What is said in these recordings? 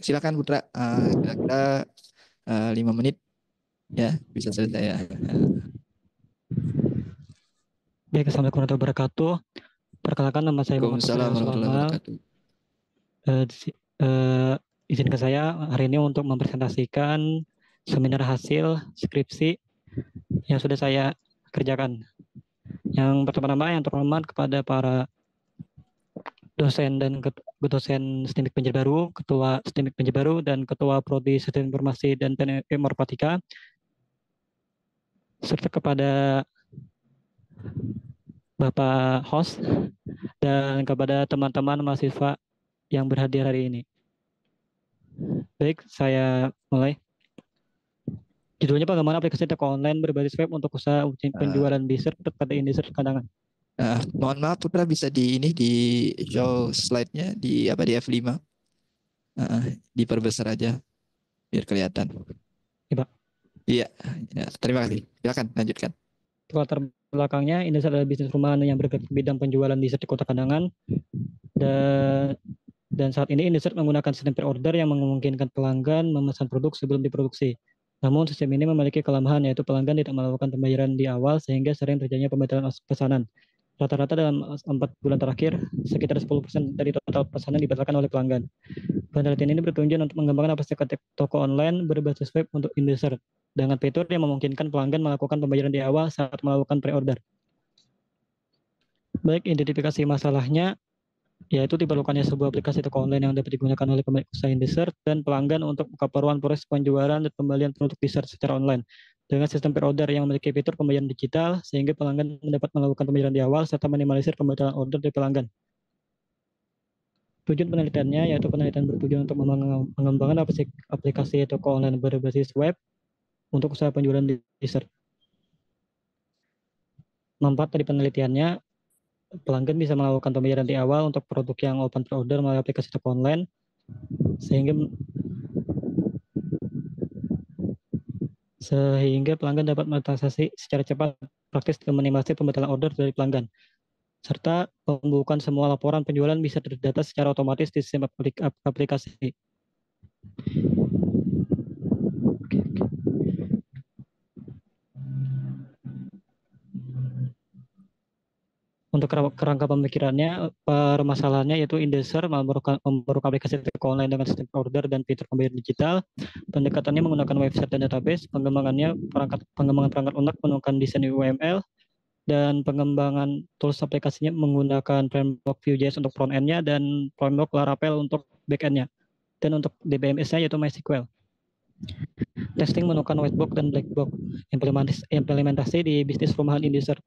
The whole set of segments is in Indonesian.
Silakan Putra. Kira-kira 5 menit ya bisa selesai ya. Baik, Assalamualaikum warahmatullahi wabarakatuh. Perkenalkan, nama saya Muhammad Waalaikumsalam Fasril warahmatullahi Sulama. wabarakatuh. Eh, di- eh, izinkan saya hari ini untuk mempresentasikan seminar hasil skripsi yang sudah saya kerjakan. Yang pertama-tama yang terhormat kepada para dosen dan dosen STIMIK Banjarbaru, ketua STIMIK Banjarbaru, dan ketua Prodi Sistem Informasi dan Teknik Informatika, serta kepada Bapak host dan kepada teman-teman mahasiswa yang berhadir hari ini. Baik, saya mulai. Judulnya pengembangan aplikasi toko online berbasis web untuk usaha Eh, penjualan dessert pada industri kandangan. Mohon maaf Putra bisa di show slide-nya di apa di F5. Diperbesar aja biar kelihatan. Ya, Pak. Iya, ya, terima kasih. Silakan lanjutkan. Latar belakangnya, industri adalah bisnis rumahan yang bergerak di bidang penjualan dessert di kota Kandangan. Dan Dan saat ini Indoseart menggunakan sistem pre-order yang memungkinkan pelanggan memesan produk sebelum diproduksi. Namun sistem ini memiliki kelemahan, yaitu pelanggan tidak melakukan pembayaran di awal sehingga sering terjadinya pembatalan pesanan. Rata-rata dalam 4 bulan terakhir, sekitar 10% dari total pesanan dibatalkan oleh pelanggan. Penelitian ini bertujuan untuk mengembangkan aplikasi toko online berbasis web untuk Indoseart dengan fitur yang memungkinkan pelanggan melakukan pembayaran di awal saat melakukan pre-order. Baik, identifikasi masalahnya yaitu diperlukannya sebuah aplikasi toko online yang dapat digunakan oleh pemilik usaha dessert dan pelanggan untuk keperluan proses penjualan dan pembelian produk dessert secara online dengan sistem per-order yang memiliki fitur pembayaran digital sehingga pelanggan dapat melakukan pembayaran di awal serta minimalisir pembatalan order dari pelanggan. Tujuan penelitiannya yaitu penelitian bertujuan untuk mengembangkan aplikasi toko online berbasis web untuk usaha penjualan dessert. Manfaat dari penelitiannya, pelanggan bisa melakukan pembayaran di awal untuk produk yang open pre-order melalui aplikasi toko online sehingga pelanggan dapat mentransaksi secara cepat, praktis, dan minimalisir pembatalan order dari pelanggan. Serta pembukaan semua laporan penjualan bisa terdata secara otomatis di sistem aplikasi. Untuk kerangka pemikirannya, permasalahannya yaitu Indeser memerlukan aplikasi toko online dengan sistem order dan fitur pembayaran digital. Pendekatannya menggunakan website dan database, pengembangan perangkat lunak menggunakan desain UML, dan pengembangan tools aplikasinya menggunakan framework Vue.js untuk front end-nya dan framework Laravel untuk back end-nya. Dan untuk DBMS-nya yaitu MySQL. Testing menggunakan whitebox dan blackbox. Implementasi di bisnis rumahan Indeser.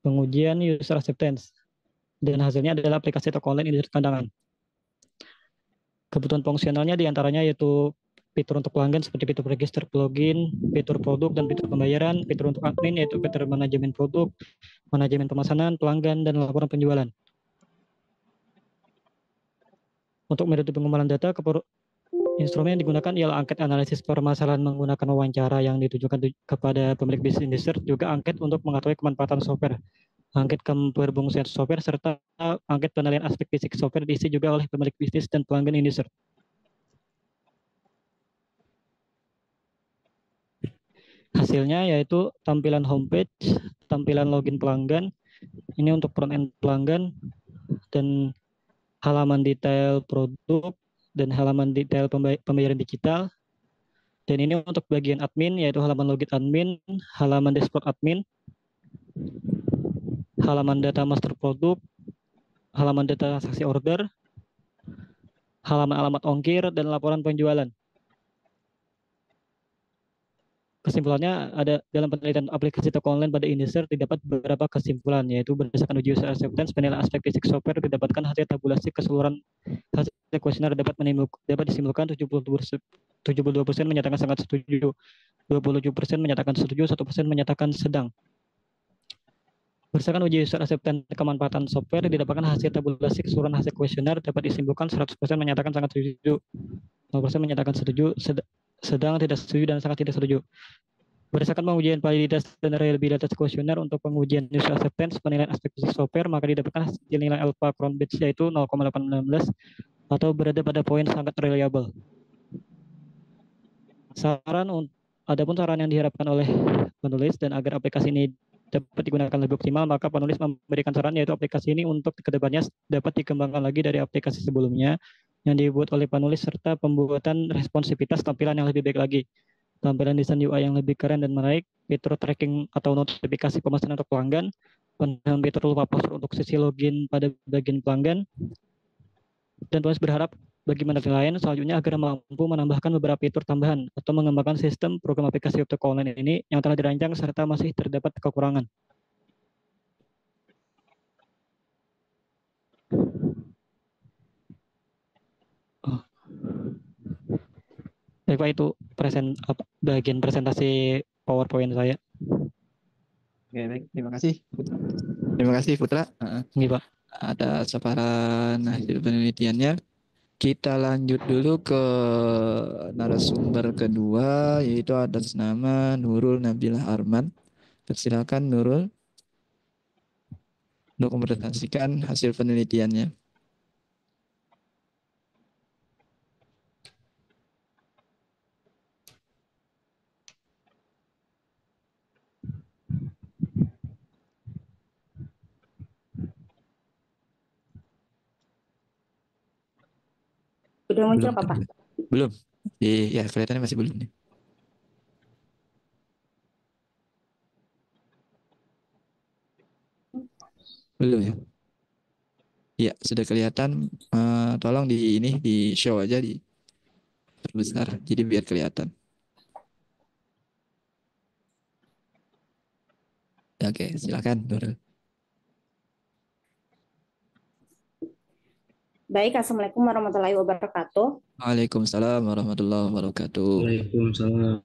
Pengujian user acceptance. Dan hasilnya adalah aplikasi toko online Indeser kandangan. Kebutuhan fungsionalnya diantaranya yaitu fitur untuk pelanggan seperti fitur register plugin, fitur produk dan fitur pembayaran, fitur untuk admin yaitu fitur manajemen produk, manajemen pemesanan, pelanggan, dan laporan penjualan. Untuk metode pengembangan data, instrumen yang digunakan ialah angket analisis permasalahan menggunakan wawancara yang ditujukan kepada pemilik bisnis Indeser, juga angket untuk mengetahui kemanfaatan software, angket keberfungsian software, serta angket penilaian aspek fisik software diisi juga oleh pemilik bisnis dan pelanggan Indeser. Hasilnya yaitu tampilan homepage, tampilan login pelanggan, ini untuk front end pelanggan, dan halaman detail produk, dan halaman detail pembayaran digital. Dan ini untuk bagian admin, yaitu halaman login admin, halaman dashboard admin, halaman data master produk, halaman data transaksi order, halaman alamat ongkir, dan laporan penjualan. Kesimpulannya, ada dalam penelitian aplikasi toko online pada Indeser didapat beberapa kesimpulan, yaitu berdasarkan uji user acceptance, penilaian aspek fisik software didapatkan hasil tabulasi keseluruhan hasil kuesioner dapat disimpulkan 72% menyatakan sangat setuju, 27% menyatakan setuju, 1% menyatakan sedang. Berdasarkan uji user acceptance kemanfaatan software didapatkan hasil tabulasi keseluruhan hasil kuesioner dapat disimpulkan 100% menyatakan sangat setuju, 0% menyatakan setuju, sedang tidak setuju, dan sangat tidak setuju. Berdasarkan pengujian validitas dan reliabilitas kuesioner untuk pengujian user acceptance penilaian aspek fisik software, maka didapatkan hasil nilai alpha crown batch yaitu 0,816 atau berada pada poin sangat reliable. Adapun saran yang diharapkan oleh penulis dan agar aplikasi ini dapat digunakan lebih optimal, maka penulis memberikan saran yaitu aplikasi ini untuk kedepannya dapat dikembangkan lagi dari aplikasi sebelumnya yang dibuat oleh penulis serta pembuatan responsivitas tampilan yang lebih baik lagi. Tampilan desain UI yang lebih keren dan menarik, fitur tracking atau notifikasi pemesanan untuk pelanggan, penambahan fitur lupa password untuk sesi login pada bagian pelanggan, dan penulis berharap bagi mendaftar lain selanjutnya agar mampu menambahkan beberapa fitur tambahan atau mengembangkan sistem program aplikasi web toko online ini yang telah dirancang serta masih terdapat kekurangan. Baik Pak, itu bagian presentasi PowerPoint saya. Oke, baik. Terima kasih. Terima kasih Putra. Ini Pak. Atas paparan hasil penelitiannya. Kita lanjut dulu ke narasumber kedua, yaitu atas nama Nurul Nabilah Arman. Persilakan Nurul untuk mempresentasikan hasil penelitiannya. Udah muncul apa, Pak? Belum. Ya, kelihatannya masih belum nih. Belum ya? Ya, sudah kelihatan. Tolong di show aja di perbesar, jadi biar kelihatan. Oke, silakan Nurul. Baik, Assalamualaikum warahmatullahi wabarakatuh. Waalaikumsalam warahmatullahi wabarakatuh. Waalaikumsalam.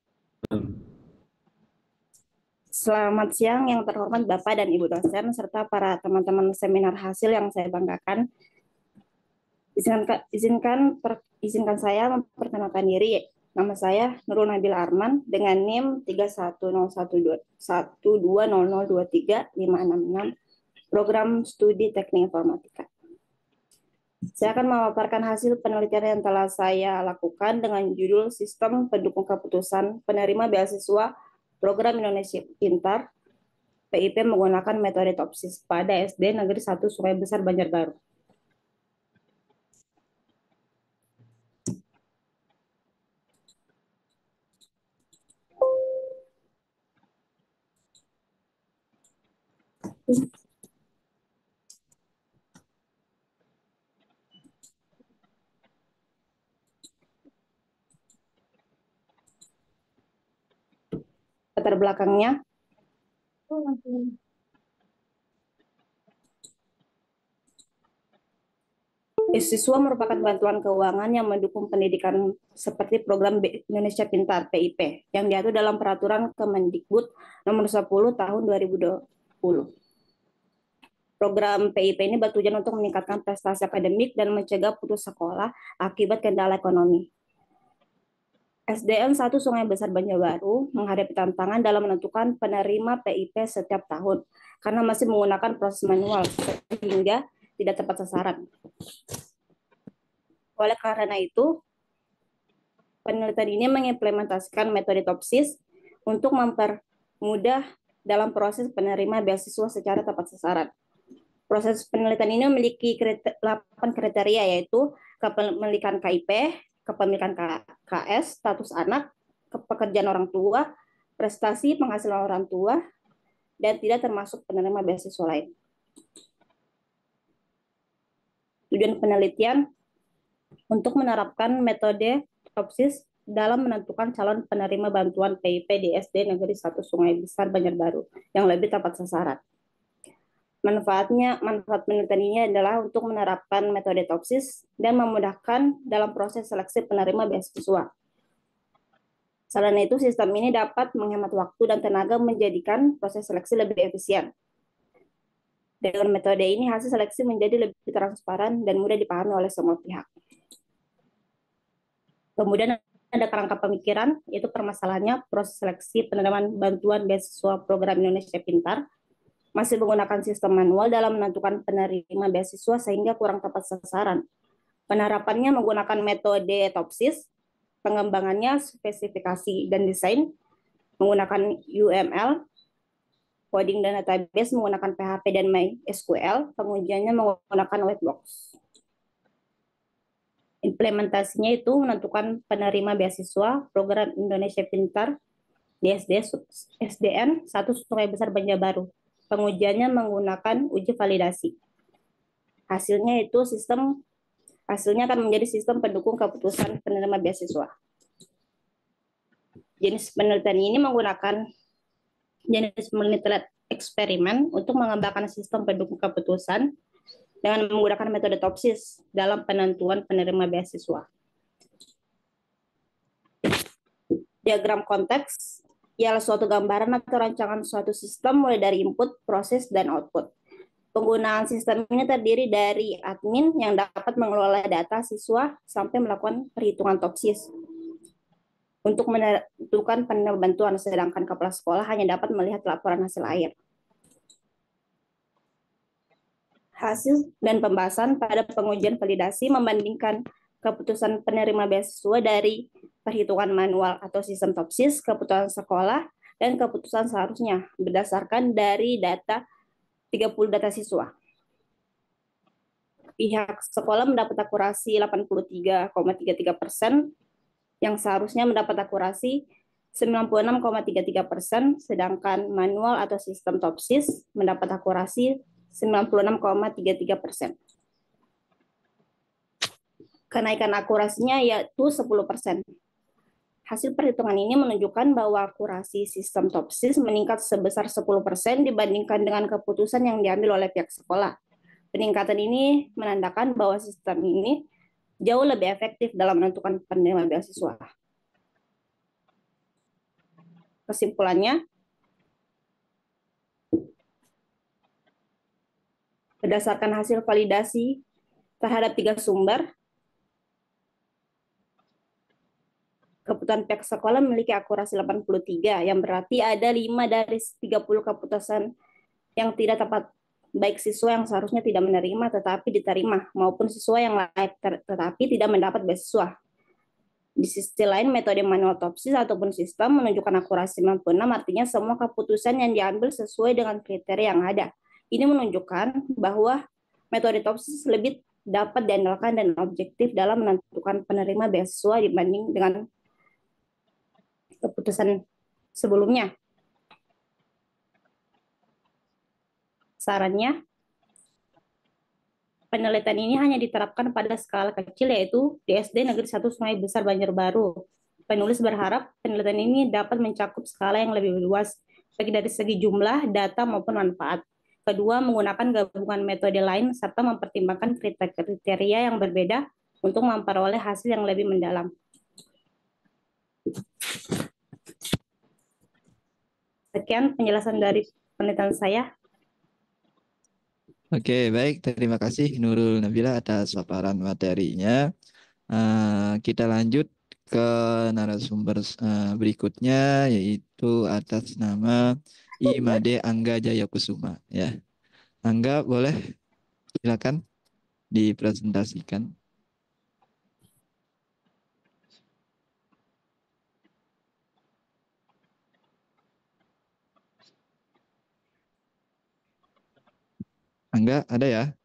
Selamat siang yang terhormat Bapak dan Ibu dosen serta para teman-teman seminar hasil yang saya banggakan. Izinkan saya memperkenalkan diri. Nama saya Nurul Nabil Arman dengan NIM 310121200235666 Program Studi Teknik Informatika. Saya akan memaparkan hasil penelitian yang telah saya lakukan dengan judul Sistem Pendukung Keputusan Penerima Beasiswa Program Indonesia Pintar PIP menggunakan metode TOPSIS pada SD Negeri 1 Sungai Besar Banjarbaru. Latar belakangnya, beasiswa merupakan bantuan keuangan yang mendukung pendidikan seperti program Indonesia Pintar PIP yang diatur dalam peraturan Kemendikbud nomor 10 tahun 2020. Program PIP ini bertujuan untuk meningkatkan prestasi akademik dan mencegah putus sekolah akibat kendala ekonomi. SDN 1 Sungai Besar Banjarbaru menghadapi tantangan dalam menentukan penerima PIP setiap tahun karena masih menggunakan proses manual sehingga tidak tepat sasaran. Oleh karena itu, penelitian ini mengimplementasikan metode TOPSIS untuk mempermudah dalam proses penerima beasiswa secara tepat sasaran. Proses penelitian ini memiliki 8 kriteria, yaitu kepemilikan KIP, kepemilikan KS, status anak, pekerjaan orang tua, prestasi penghasilan orang tua, dan tidak termasuk penerima beasiswa lain. Tujuan penelitian untuk menerapkan metode TOPSIS dalam menentukan calon penerima bantuan PIP di SD Negeri 1 Sungai Besar Banjarbaru yang lebih tepat sasaran. Manfaat penelitian ini adalah untuk menerapkan metode TOPSIS dan memudahkan dalam proses seleksi penerima beasiswa. Selain itu, sistem ini dapat menghemat waktu dan tenaga menjadikan proses seleksi lebih efisien. Dengan metode ini, hasil seleksi menjadi lebih transparan dan mudah dipahami oleh semua pihak. Kemudian ada kerangka pemikiran, yaitu permasalahannya proses seleksi penerimaan bantuan beasiswa program Indonesia Pintar masih menggunakan sistem manual dalam menentukan penerima beasiswa sehingga kurang tepat sasaran. Penerapannya menggunakan metode TOPSIS, pengembangannya spesifikasi dan desain menggunakan UML, coding dan database menggunakan PHP dan MySQL, pengujiannya menggunakan Whitebox. Implementasinya itu menentukan penerima beasiswa program Indonesia Pintar di SDN 1 Sungai Besar Banjarbaru. Pengujiannya menggunakan uji validasi. Hasilnya akan menjadi sistem pendukung keputusan penerima beasiswa. Jenis penelitian ini menggunakan jenis penelitian eksperimen untuk mengembangkan sistem pendukung keputusan dengan menggunakan metode TOPSIS dalam penentuan penerima beasiswa. Diagram konteks ialah suatu gambaran atau rancangan suatu sistem mulai dari input, proses, dan output. Penggunaan sistem ini terdiri dari admin yang dapat mengelola data siswa sampai melakukan perhitungan TOPSIS untuk menentukan panel bantuan, sedangkan kepala sekolah hanya dapat melihat laporan hasil akhir. Hasil dan pembahasan pada pengujian validasi membandingkan keputusan penerima beasiswa dari perhitungan manual atau sistem TOPSIS, keputusan sekolah, dan keputusan seharusnya berdasarkan dari data 30 data siswa. Pihak sekolah mendapat akurasi 83,33%, yang seharusnya mendapat akurasi 96,33%, sedangkan manual atau sistem TOPSIS mendapat akurasi 96,33%. Kenaikan akurasinya yaitu 10%. Hasil perhitungan ini menunjukkan bahwa akurasi sistem TOPSIS meningkat sebesar 10% dibandingkan dengan keputusan yang diambil oleh pihak sekolah. Peningkatan ini menandakan bahwa sistem ini jauh lebih efektif dalam menentukan penerima beasiswa. Kesimpulannya, berdasarkan hasil validasi terhadap 3 sumber, keputusan pihak sekolah memiliki akurasi 83, yang berarti ada 5 dari 30 keputusan yang tidak tepat, baik siswa yang seharusnya tidak menerima tetapi diterima, maupun siswa yang layak tetapi tidak mendapat beasiswa. Di sisi lain, metode manual TOPSIS ataupun sistem menunjukkan akurasi 96, artinya semua keputusan yang diambil sesuai dengan kriteria yang ada. Ini menunjukkan bahwa metode TOPSIS lebih dapat diandalkan dan objektif dalam menentukan penerima beasiswa dibanding dengan keputusan sebelumnya. Sarannya, penelitian ini hanya diterapkan pada skala kecil, yaitu di SD Negeri 1 Sungai Besar Banjarbaru. Penulis berharap penelitian ini dapat mencakup skala yang lebih luas, baik dari segi jumlah, data, maupun manfaat. Kedua, menggunakan gabungan metode lain, serta mempertimbangkan kriteria yang berbeda untuk memperoleh hasil yang lebih mendalam. Sekian penjelasan dari penelitian saya. Oke, baik. Terima kasih Nurul Nabila atas paparan materinya. Kita lanjut ke narasumber berikutnya, yaitu atas nama Imade Angga Jayakusuma. Ya, Angga boleh silakan dipresentasikan. Angga, ada ya?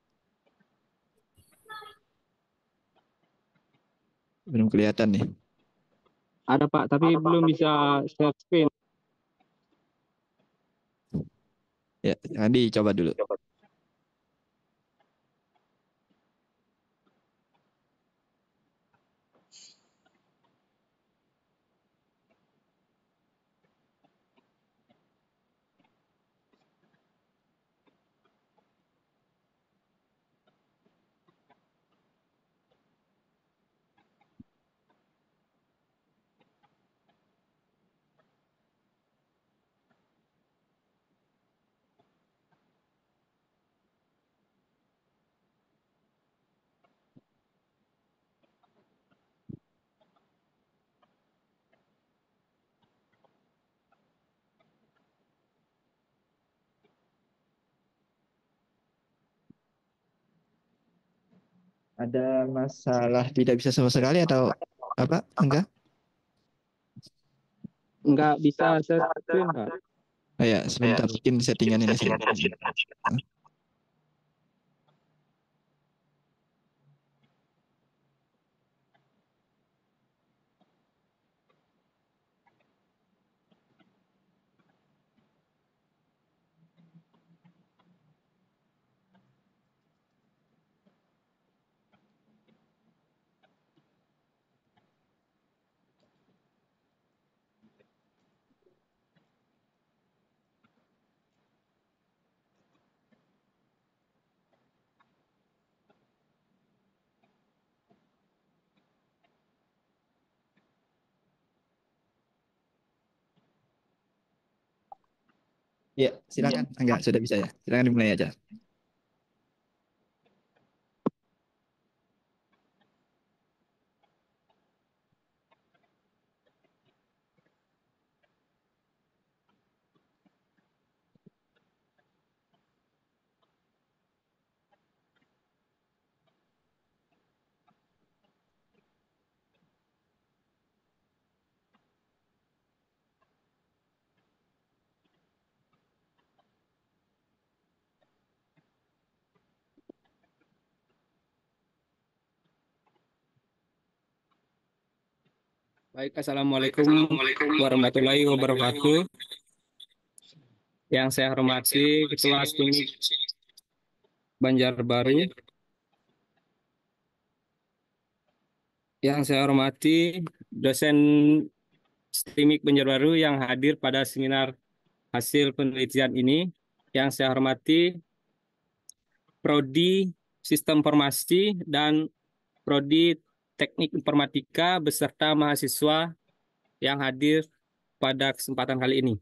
Belum kelihatan nih. Ada Pak, tapi belum bisa share screen. Ya, Andi coba dulu. Ada masalah tidak bisa sama sekali atau apa? Enggak? Nggak bisa share screen, Pak. Oh ya, sebentar mungkin settingan ini saya. Ya, silakan. Enggak, sudah bisa ya. Silakan dimulai aja. Baik, Assalamualaikum warahmatullahi wabarakatuh. Yang saya hormati Ketua STIMIK Banjarbaru, yang saya hormati dosen STIMIK Banjarbaru yang hadir pada seminar hasil penelitian ini, yang saya hormati Prodi Sistem Informasi dan Prodi Teknik Informatika beserta mahasiswa yang hadir pada kesempatan kali ini.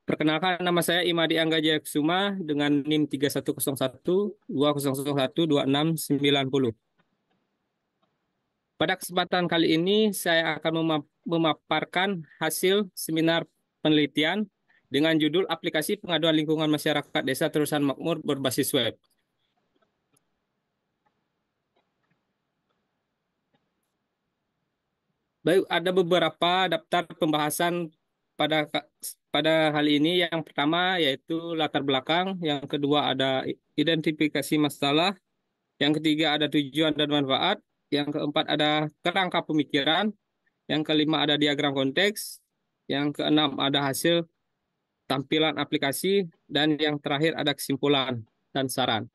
Perkenalkan, nama saya Imadi Angga Jayakusuma dengan NIM 3101 2001 2690. Pada kesempatan kali ini saya akan memaparkan hasil seminar penelitian dengan judul Aplikasi Pengaduan Lingkungan Masyarakat Desa Terusan Makmur berbasis web. Baik, ada beberapa daftar pembahasan pada hal ini. Yang pertama yaitu latar belakang, yang kedua ada identifikasi masalah, yang ketiga ada tujuan dan manfaat, yang keempat ada kerangka pemikiran, yang kelima ada diagram konteks, yang keenam ada hasil tampilan aplikasi, dan yang terakhir ada kesimpulan dan saran.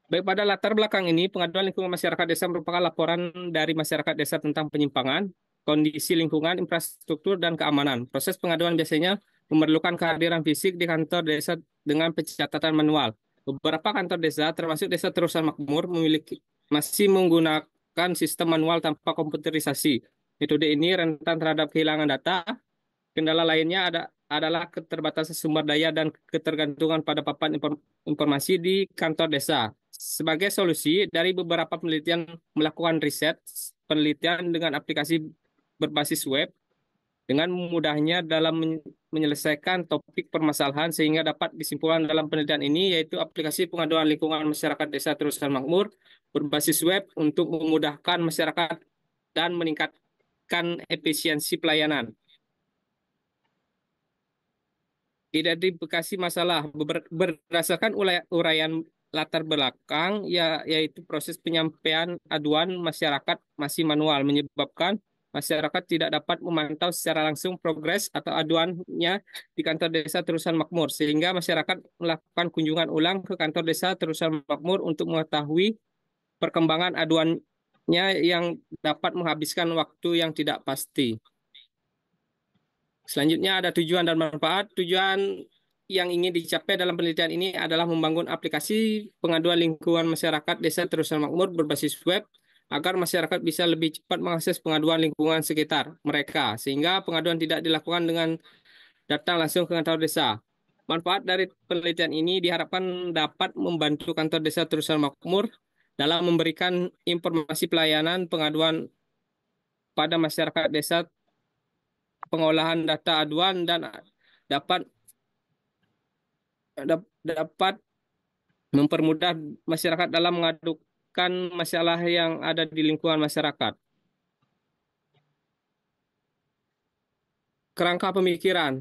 Baik, pada latar belakang ini, pengaduan lingkungan masyarakat desa merupakan laporan dari masyarakat desa tentang penyimpangan, kondisi lingkungan, infrastruktur, dan keamanan. Proses pengaduan biasanya memerlukan kehadiran fisik di kantor desa dengan pencatatan manual. Beberapa kantor desa, termasuk Desa Terusan Makmur, masih menggunakan sistem manual tanpa komputerisasi. Metode ini rentan terhadap kehilangan data. Kendala lainnya adalah keterbatasan sumber daya dan ketergantungan pada papan informasi di kantor desa. Sebagai solusi, dari beberapa penelitian melakukan riset penelitian dengan aplikasi berbasis web dengan mudahnya dalam menyelesaikan topik permasalahan sehingga dapat disimpulkan dalam penelitian ini, yaitu aplikasi pengaduan lingkungan masyarakat desa Terusan Makmur berbasis web untuk memudahkan masyarakat dan meningkatkan efisiensi pelayanan. Identifikasi masalah berdasarkan uraian latar belakang, yaitu proses penyampaian aduan masyarakat masih manual menyebabkan masyarakat tidak dapat memantau secara langsung progres atau aduannya di kantor desa Terusan Makmur, sehingga masyarakat melakukan kunjungan ulang ke kantor desa Terusan Makmur untuk mengetahui perkembangan aduannya yang dapat menghabiskan waktu yang tidak pasti. Selanjutnya ada tujuan dan manfaat. Tujuan yang ingin dicapai dalam penelitian ini adalah membangun aplikasi pengaduan lingkungan masyarakat desa Terusan Makmur berbasis web agar masyarakat bisa lebih cepat mengakses pengaduan lingkungan sekitar mereka, sehingga pengaduan tidak dilakukan dengan datang langsung ke kantor desa. Manfaat dari penelitian ini diharapkan dapat membantu kantor desa Terusan Makmur dalam memberikan informasi pelayanan pengaduan pada masyarakat desa, pengolahan data aduan, dan dapat mempermudah masyarakat dalam mengadukan masalah yang ada di lingkungan masyarakat. Kerangka pemikiran.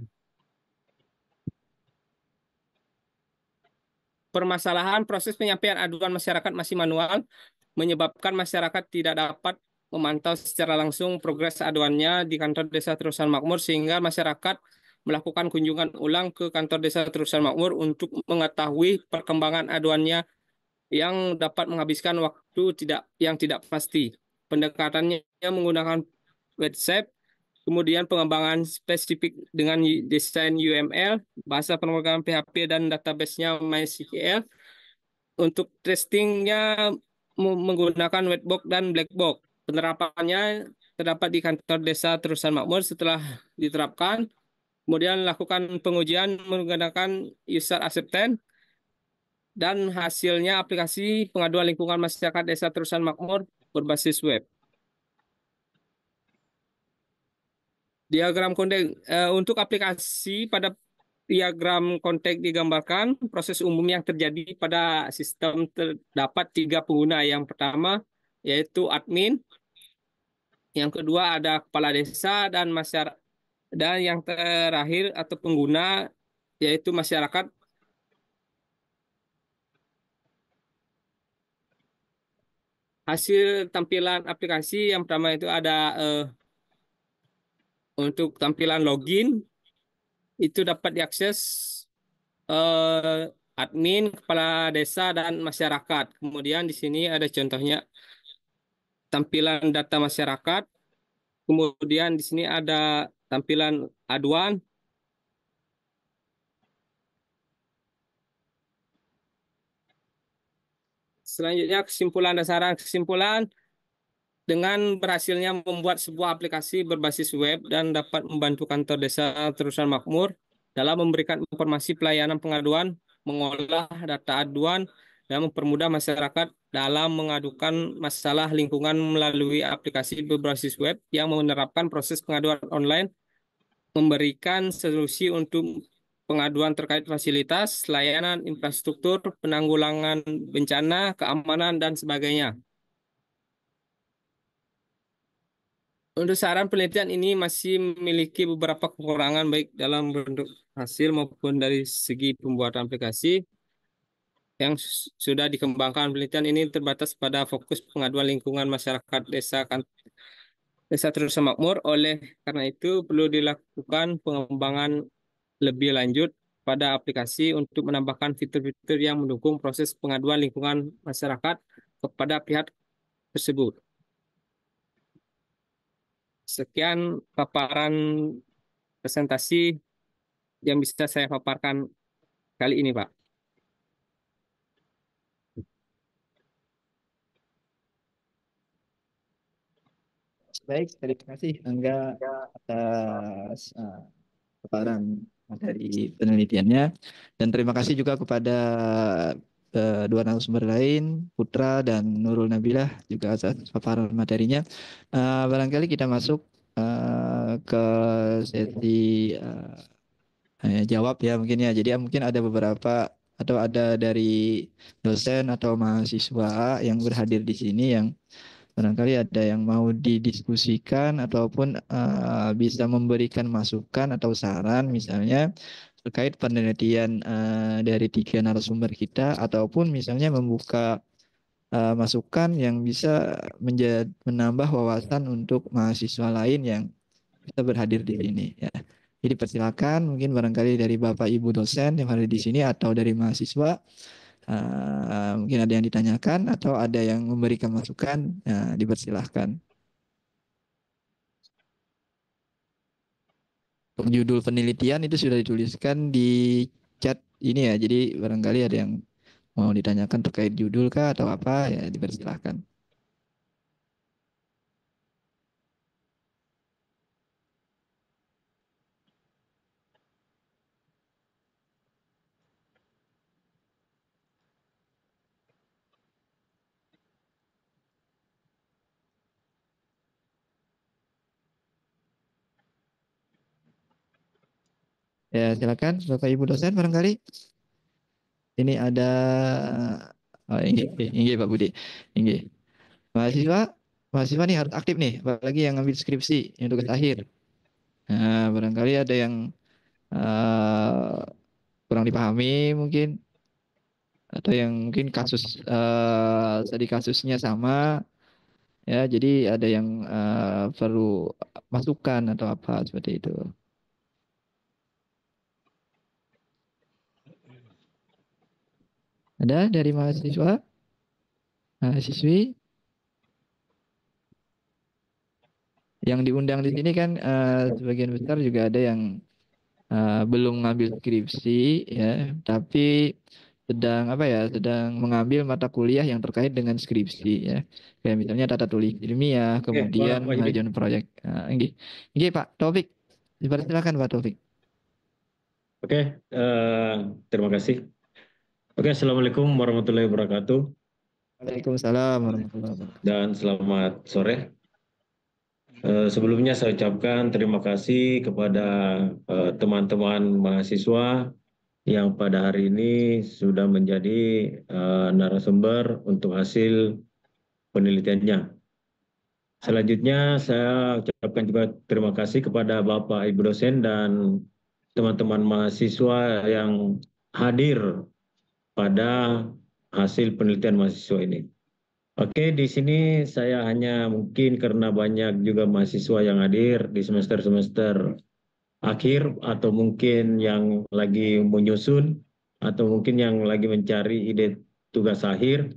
Permasalahan proses penyampaian aduan masyarakat masih manual, menyebabkan masyarakat tidak dapat memantau secara langsung progres aduannya di kantor desa Terusan Makmur, sehingga masyarakat melakukan kunjungan ulang ke kantor desa Terusan Makmur untuk mengetahui perkembangan aduannya yang dapat menghabiskan waktu yang tidak pasti. Pendekatannya menggunakan website, kemudian pengembangan spesifik dengan desain UML, bahasa pemrograman PHP, dan database-nya MySQL. Untuk testingnya menggunakan whitebox dan blackbox. Penerapannya terdapat di kantor desa Terusan Makmur. Setelah diterapkan, kemudian lakukan pengujian menggunakan user acceptance, dan hasilnya aplikasi pengaduan lingkungan masyarakat desa Terusan Makmur berbasis web. Diagram kontek untuk aplikasi, pada diagram kontek digambarkan proses umum yang terjadi pada sistem. Terdapat 3 pengguna. Yang pertama yaitu admin, yang kedua ada kepala desa, dan masyarakat, dan yang terakhir atau pengguna yaitu masyarakat. Hasil tampilan aplikasi yang pertama itu ada untuk tampilan login, itu dapat diakses admin, kepala desa, dan masyarakat. Kemudian di sini ada contohnya tampilan data masyarakat. Kemudian di sini ada tampilan aduan. Selanjutnya kesimpulan dasaran. Kesimpulan, dengan berhasilnya membuat sebuah aplikasi berbasis web dan dapat membantu kantor desa Terusan Makmur dalam memberikan informasi pelayanan pengaduan, mengolah data aduan, dan mempermudah masyarakat dalam mengadukan masalah lingkungan melalui aplikasi berbasis web yang menerapkan proses pengaduan online, memberikan solusi untuk pengaduan terkait fasilitas, layanan, infrastruktur, penanggulangan bencana, keamanan, dan sebagainya. Untuk saran, penelitian ini masih memiliki beberapa kekurangan baik dalam bentuk hasil maupun dari segi pembuatan aplikasi. Yang sudah dikembangkan, penelitian ini terbatas pada fokus pengaduan lingkungan masyarakat desa Terusan Makmur. Oleh karena itu perlu dilakukan pengembangan lebih lanjut pada aplikasi untuk menambahkan fitur-fitur yang mendukung proses pengaduan lingkungan masyarakat kepada pihak tersebut. Sekian paparan presentasi yang bisa saya paparkan kali ini, Pak. Baik, terima kasih Angga atas paparan dari penelitiannya, dan terima kasih juga kepada dua narasumber lain, Putra dan Nurul Nabilah, juga atas paparan materinya. Barangkali kita masuk ke sesi jawab ya mungkin ya. Jadi mungkin ada beberapa atau ada dari dosen atau mahasiswa yang berhadir di sini yang barangkali ada yang mau didiskusikan ataupun bisa memberikan masukan atau saran misalnya terkait penelitian dari 3 narasumber kita, ataupun misalnya membuka masukan yang bisa menambah wawasan untuk mahasiswa lain yang bisa berhadir di sini ya. Jadi persilakan, mungkin barangkali dari Bapak Ibu dosen yang ada di sini atau dari mahasiswa, mungkin ada yang ditanyakan atau ada yang memberikan masukan, dipersilahkan. Untuk judul penelitian itu sudah dituliskan di chat ini ya, jadi barangkali ada yang mau ditanyakan terkait judul kah atau apa, ya dipersilahkan. Ya silakan Bapak Ibu dosen barangkali. Ini ada ini Pak Budi. Ini mahasiswa, mahasiswa nih harus aktif nih, apalagi yang ngambil skripsi, yang tugas akhir. Nah, barangkali ada yang kurang dipahami mungkin, atau yang mungkin kasus tadi kasusnya sama, ya. Jadi ada yang perlu masukan atau apa seperti itu. Ada dari mahasiswa, mahasiswi yang diundang di sini kan sebagian besar juga ada yang belum ngambil skripsi ya, tapi sedang apa ya, sedang mengambil mata kuliah yang terkait dengan skripsi ya. Kayak misalnya tata tulis ilmiah, Oke, kemudian Pak Yudi. pengajuan proyek. Nah, ini Pak Taufik. Silakan Pak Taufik. Oke, terima kasih. Oke, Assalamualaikum warahmatullahi wabarakatuh Waalaikumsalam warahmatullahi wabarakatuh. dan selamat sore. Sebelumnya saya ucapkan terima kasih kepada teman-teman mahasiswa yang pada hari ini sudah menjadi narasumber untuk hasil penelitiannya. Selanjutnya saya ucapkan juga terima kasih kepada Bapak Ibu dosen dan teman-teman mahasiswa yang hadir pada hasil penelitian mahasiswa ini. Oke, di sini saya hanya mungkin karena banyak juga mahasiswa yang hadir di semester-semester akhir atau mungkin yang lagi menyusun atau mungkin yang lagi mencari ide tugas akhir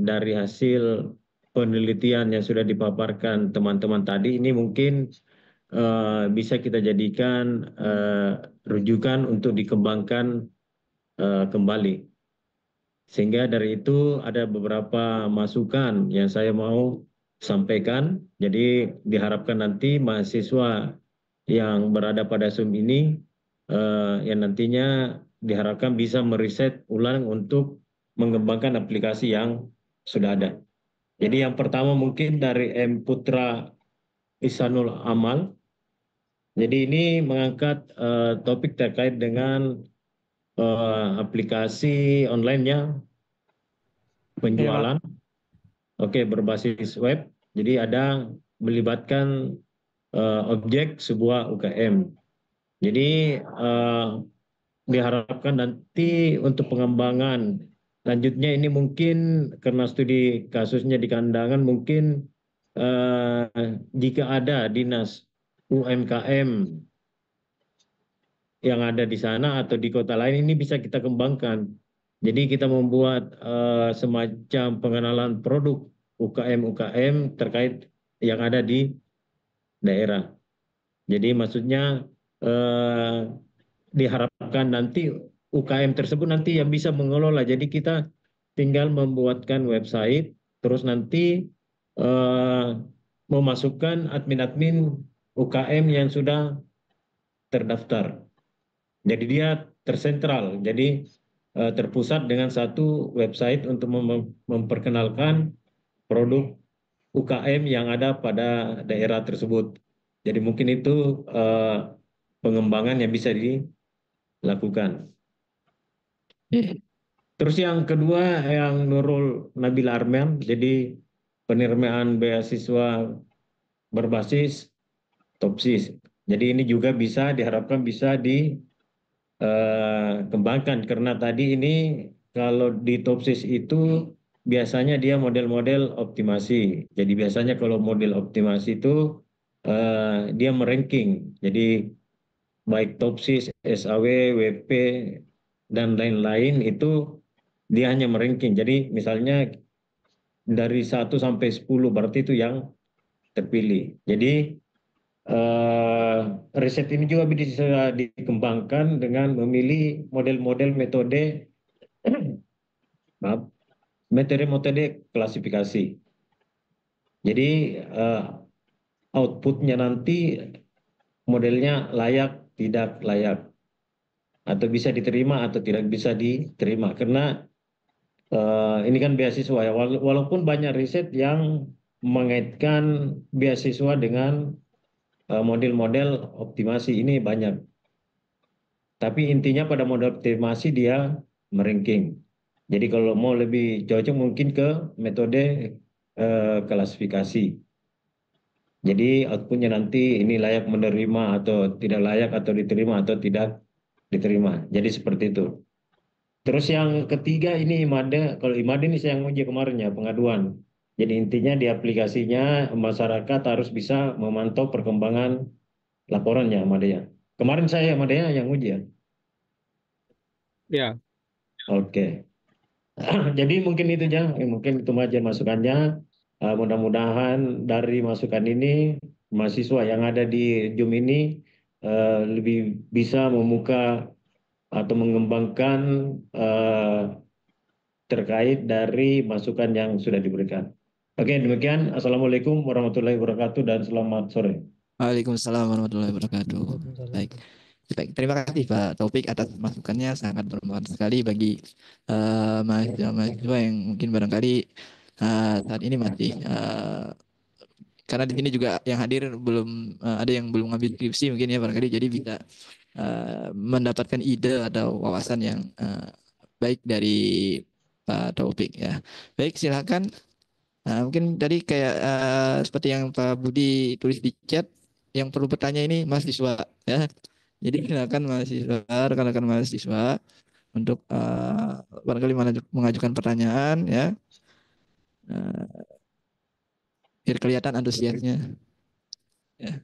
dari hasil penelitian yang sudah dipaparkan teman-teman tadi ini mungkin bisa kita jadikan rujukan untuk dikembangkan kembali. Sehingga dari itu ada beberapa masukan yang saya mau sampaikan. Jadi diharapkan nanti mahasiswa yang berada pada Zoom ini yang nantinya diharapkan bisa meriset ulang untuk mengembangkan aplikasi yang sudah ada. Jadi yang pertama mungkin dari M. Putra Isanul Amal. Jadi ini mengangkat topik terkait dengan aplikasi online-nya penjualan, oke, berbasis web. Jadi ada melibatkan objek sebuah UKM. Jadi diharapkan nanti untuk pengembangan lanjutnya ini mungkin karena studi kasusnya di kandangan mungkin jika ada dinas UMKM yang ada di sana atau di kota lain ini bisa kita kembangkan. Jadi kita membuat semacam pengenalan produk UKM-UKM terkait yang ada di daerah. Jadi maksudnya diharapkan nanti UKM tersebut nanti yang bisa mengelola. Jadi kita tinggal membuatkan website, terus nanti memasukkan admin-admin UKM yang sudah terdaftar. Jadi dia tersentral, jadi terpusat dengan satu website untuk memperkenalkan produk UKM yang ada pada daerah tersebut. Jadi mungkin itu pengembangan yang bisa dilakukan. Terus yang kedua yang Nurul Nabil Arman, jadi penerimaan beasiswa berbasis TOPSIS. Jadi ini juga bisa diharapkan bisa dikembangkan karena tadi ini kalau di TOPSIS itu biasanya dia model-model optimasi. Jadi biasanya kalau model optimasi itu dia meranking. Jadi baik TOPSIS, SAW, WP, dan lain-lain itu dia hanya meranking. Jadi misalnya dari 1 sampai 10 berarti itu yang terpilih. Jadi riset ini juga bisa dikembangkan dengan memilih model-model metode metode klasifikasi. Jadi outputnya nanti modelnya layak, tidak layak, atau bisa diterima atau tidak bisa diterima. Karena ini kan beasiswa ya, walaupun banyak riset yang mengaitkan beasiswa dengan model-model optimasi ini banyak. Tapi intinya pada model optimasi dia meranking. Jadi kalau mau lebih cocok mungkin ke metode klasifikasi. Jadi outputnya nanti ini layak menerima atau tidak layak atau diterima atau tidak diterima. Jadi seperti itu. Terus yang ketiga ini IMADE. Kalau IMADE ini saya yang uji kemarin ya pengaduan. Jadi intinya di aplikasinya masyarakat harus bisa memantau perkembangan laporannya IMADE ya. Kemarin saya IMADE yang uji ya. Ya, Oke. Jadi mungkin itu aja, mungkin itu aja masukannya. Mudah-mudahan dari masukan ini mahasiswa yang ada di Zoom ini lebih bisa membuka atau mengembangkan eh, terkait dari masukan yang sudah diberikan. Oke, demikian. Assalamualaikum warahmatullahi wabarakatuh dan selamat sore. Waalaikumsalam warahmatullahi wabarakatuh. Waalaikumsalam. Baik. Baik, terima kasih Pak Taufik atas masukannya sangat bermanfaat sekali bagi mahasiswa-mahasiswa yang mungkin barangkali saat ini masih karena di sini juga yang hadir belum ada yang belum ngambil skripsi mungkin ya barangkali jadi bisa mendapatkan ide atau wawasan yang baik dari Pak Taufik ya. Baik, silakan. Mungkin tadi kayak seperti yang Pak Budi tulis di chat, yang perlu bertanya ini mahasiswa ya. Jadi silakan mahasiswa, rekan-rekan mahasiswa untuk barangkali mengajukan pertanyaan ya, uh, biar kelihatan antusiasnya. Ya.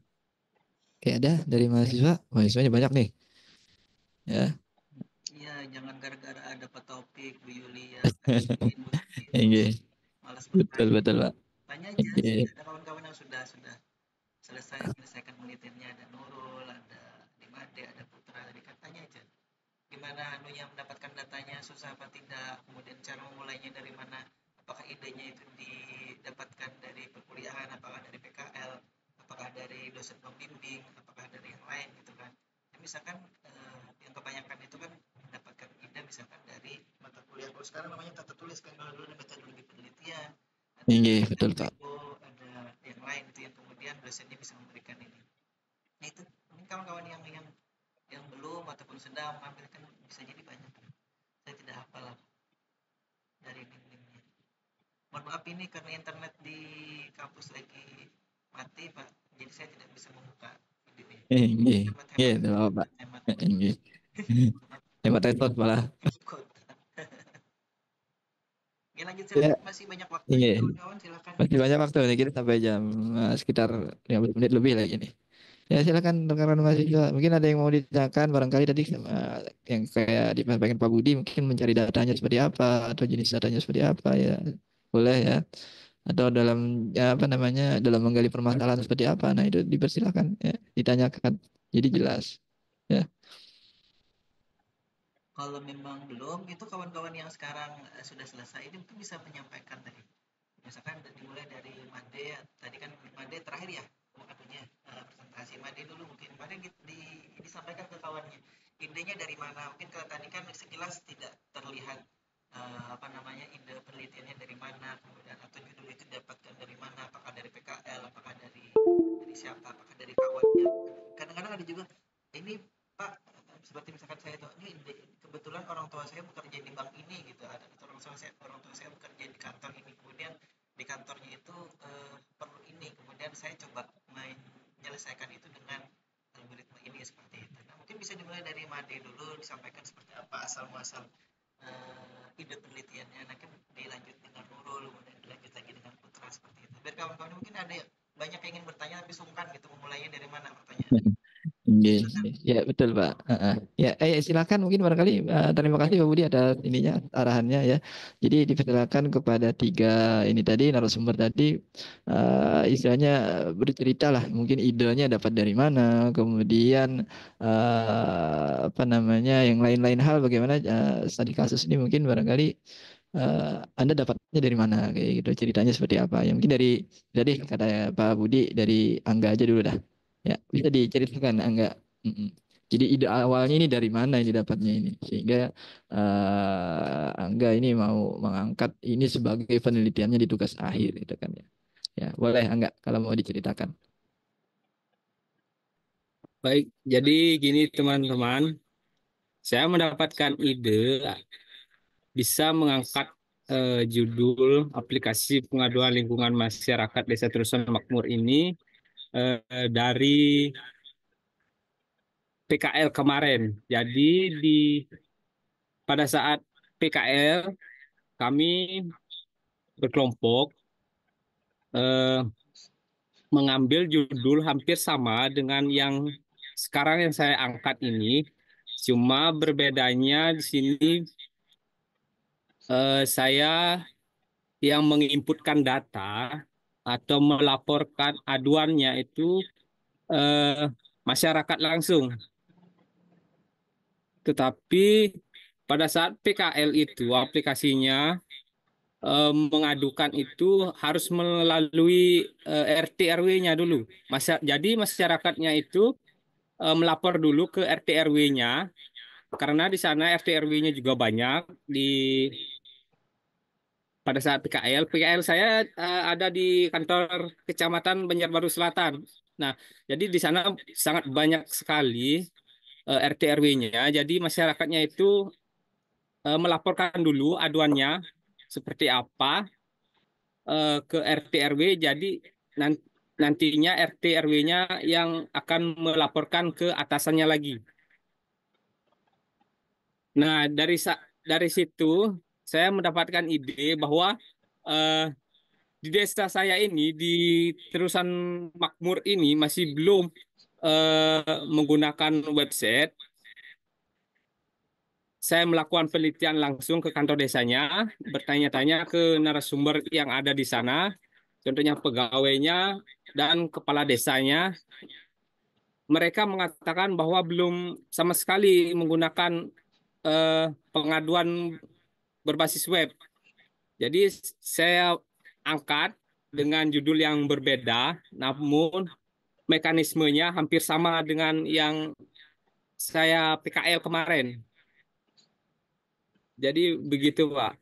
Kayak ada dari mahasiswanya banyak nih. Ya, Iya, jangan gara-gara ada Pak Taufik, Bu Yulia, Oke. malas Betul bertanya. betul Pak. Tanya aja, Oke. ada kawan-kawan yang sudah selesaikan penelitiannya, ada Nurul, ada Dimade, ada Putra, tadi kan tanya aja. Gimana anunya mendapatkan datanya, susah apa tidak, kemudian cara memulainya dari mana, apakah idenya itu didapatkan dari perkuliahan, apakah dari PKL, apakah dari dosen pembimbing, apakah dari yang lain gitu kan. Misalkan yang kebanyakan itu kan mendapatkan ide misalkan dari mata kuliah, kalau sekarang namanya tata tulis kan, kalau dulu metodologi penelitian, Oke, betul Pak. ada yang lain itu yang kemudian dosennya bisa memberikan ini. Nah itu ini kawan-kawan yang belum ataupun sedang mengambil kan bisa jadi banyak. Saya tidak hafal dari link-linknya. Mohon maaf ini karena internet di kampus lagi mati Pak, jadi saya tidak bisa membuka videonya. Iya, tidak apa-apa. Hemat respons malah. Ya lanjut, silakan, masih banyak waktu kawan-kawan, silakan. Masih banyak waktu nih, kita sampai jam sekitar 15 menit lebih lagi nih. Ya silakan rekan-rekan mahasiswa. Mungkin ada yang mau ditanyakan barangkali tadi yang kayak disampaikan Pak Budi mungkin mencari datanya seperti apa atau jenis datanya seperti apa ya. Boleh ya. Atau dalam ya, apa namanya dalam menggali permasalahan seperti apa. Nah, itu dipersilakan ya, ditanyakan. Jadi jelas. Ya. Kalau memang belum, itu kawan-kawan yang sekarang sudah selesai itu bisa menyampaikan tadi. Misalkan dimulai dari Made, tadi kan Made terakhir ya, makanya presentasi Made dulu mungkin. Made disampaikan ke kawannya. Idenya dari mana? Mungkin kalau tadi kan sekilas tidak terlihat apa namanya ide penelitiannya dari mana, kemudian atau judul itu didapatkan dari mana, apakah dari PKL, apakah dari siapa, apakah dari kawannya. Kadang-kadang ada juga ini Pak, seperti misalkan saya itu ini kebetulan orang tua saya bekerja di bank ini gitu, ada orang tua saya bekerja di kantor ini, kemudian di kantornya itu perlu ini, kemudian saya coba menyelesaikan itu dengan algoritma ini seperti itu. Nah, mungkin bisa dimulai dari Made dulu, disampaikan seperti apa asal muasal ide penelitiannya, nanti dilanjut dengan Nurul, kemudian dilanjut lagi dengan Putra seperti itu. Biar kawan-kawan mungkin ada banyak yang ingin bertanya tapi sungkan gitu memulainya dari mana pertanyaan. Ya betul Pak. Ya, silakan mungkin barangkali terima kasih Pak Budi atas ininya arahannya ya. Jadi dipersilakan kepada tiga ini tadi narasumber tadi istilahnya bercerita lah mungkin idenya dapat dari mana, kemudian apa namanya yang lain-lain hal bagaimana studi kasus ini mungkin barangkali Anda dapatnya dari mana kayak gitu ceritanya seperti apa ya mungkin dari tadi kata Pak Budi dari Angga aja dulu dah. Ya, bisa diceritakan enggak? Jadi ide awalnya ini dari mana ini dapatnya ini sehingga Angga ini mau mengangkat ini sebagai penelitiannya di tugas akhir gitu kan ya. Ya, boleh enggak kalau mau diceritakan. baik. Jadi gini teman-teman, saya mendapatkan ide bisa mengangkat judul aplikasi pengaduan lingkungan masyarakat Desa Terusan Makmur ini dari PKL kemarin. Jadi pada saat PKL kami berkelompok eh, mengambil judul hampir sama dengan yang sekarang yang saya angkat ini. Cuma berbedanya di sini saya yang menginputkan data atau melaporkan aduannya itu masyarakat langsung. Tetapi pada saat PKL itu aplikasinya mengadukan itu harus melalui RT RW-nya dulu. Jadi masyarakatnya itu melapor dulu ke RT RW-nya karena di sana RT RW-nya juga banyak pada saat PKL. PKL saya ada di kantor Kecamatan Banjarbaru Selatan. Nah, jadi di sana sangat banyak sekali RT RW-nya. Jadi masyarakatnya itu melaporkan dulu aduannya seperti apa ke RT RW. Jadi nantinya RT RW-nya yang akan melaporkan ke atasannya lagi. Nah, dari situ saya mendapatkan ide bahwa di desa saya ini, di Terusan Makmur ini masih belum menggunakan website. Saya melakukan penelitian langsung ke kantor desanya, bertanya-tanya ke narasumber yang ada di sana, contohnya pegawainya dan kepala desanya. Mereka mengatakan bahwa belum sama sekali menggunakan pengaduan berbasis web. Jadi saya angkat dengan judul yang berbeda, namun mekanismenya hampir sama dengan yang saya PKL kemarin. Jadi begitu, Pak.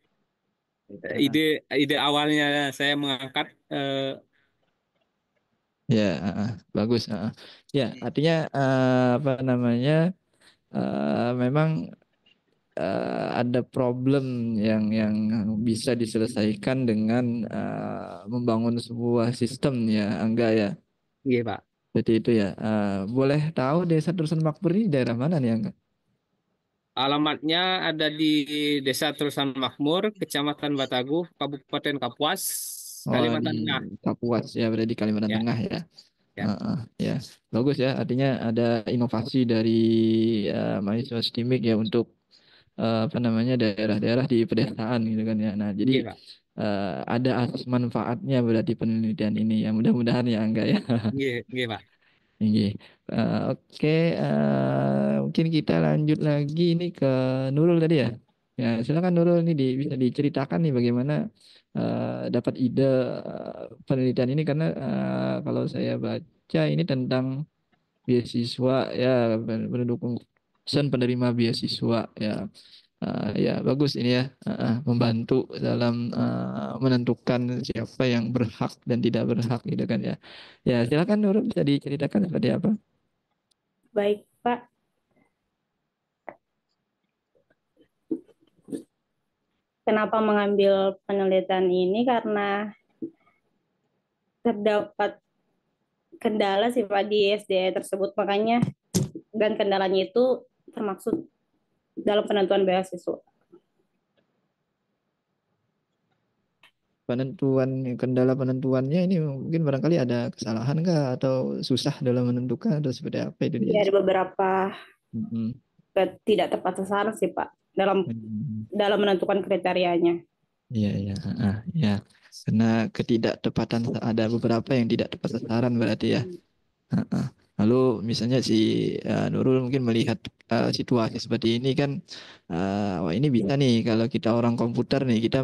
Ide awalnya saya mengangkat Ya, bagus. Ya, artinya apa namanya? Memang ada problem yang bisa diselesaikan dengan membangun sebuah sistem ya, Angga ya. iya, Pak. Jadi itu ya. Boleh tahu Desa Terusan Makmur ini daerah mana nih, Angga? Alamatnya ada di Desa Terusan Makmur, Kecamatan Batagu, Kabupaten Kapuas, Oh, Kalimantan di Tengah. Kapuas ya, berarti di Kalimantan Ya, Tengah ya. ya, Ya, bagus ya. Artinya ada inovasi dari mahasiswa STIMIK ya untuk apa namanya daerah-daerah di pedesaan gitu kan ya. Nah, jadi iya, Pak. ada asas manfaatnya berarti penelitian ini ya. Mudah-mudahan ya enggak ya. Iya, iya, Pak. Oke, Oke, mungkin kita lanjut lagi ini ke Nurul tadi ya. Ya, silakan Nurul ini bisa diceritakan nih bagaimana dapat ide penelitian ini karena kalau saya baca ini tentang beasiswa ya pendukung penerima beasiswa ya. Ya bagus ini ya membantu dalam menentukan siapa yang berhak dan tidak berhak gitu kan ya. Ya silakan Nurul bisa diceritakan seperti apa? Baik, Pak. Kenapa mengambil penelitian ini? Karena terdapat kendala sih Pak di SD tersebut, makanya dan kendalanya itu termaksud dalam penentuan beasiswa. Kendala penentuannya ini mungkin barangkali ada kesalahan kah atau susah dalam menentukan atau seperti apa itu dia? Ya, ada beberapa Mm-mm. tidak tepat sasaran sih Pak dalam Hmm. menentukan kriterianya. Iya, iya, ya. Karena ketidaktepatan ada beberapa yang tidak tepat sasaran berarti ya. Heeh. Lalu misalnya si Nurul mungkin melihat situasi seperti ini kan, wah ini bisa nih kalau kita orang komputer nih kita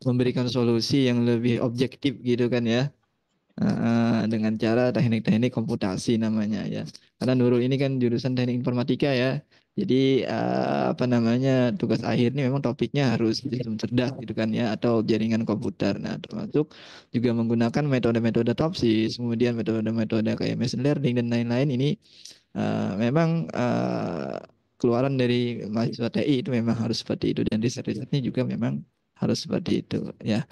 memberikan solusi yang lebih objektif gitu kan ya. Dengan cara teknik-teknik komputasi namanya ya. Karena Nurul ini kan jurusan teknik informatika ya. Jadi apa namanya tugas akhirnya memang topiknya harus sistem cerdas gitu kan ya atau jaringan komputer. Nah termasuk juga menggunakan metode-metode Topsis, kemudian metode-metode kayak machine learning dan lain-lain ini memang keluaran dari mahasiswa TI itu memang harus seperti itu dan riset-risetnya juga memang harus seperti itu ya.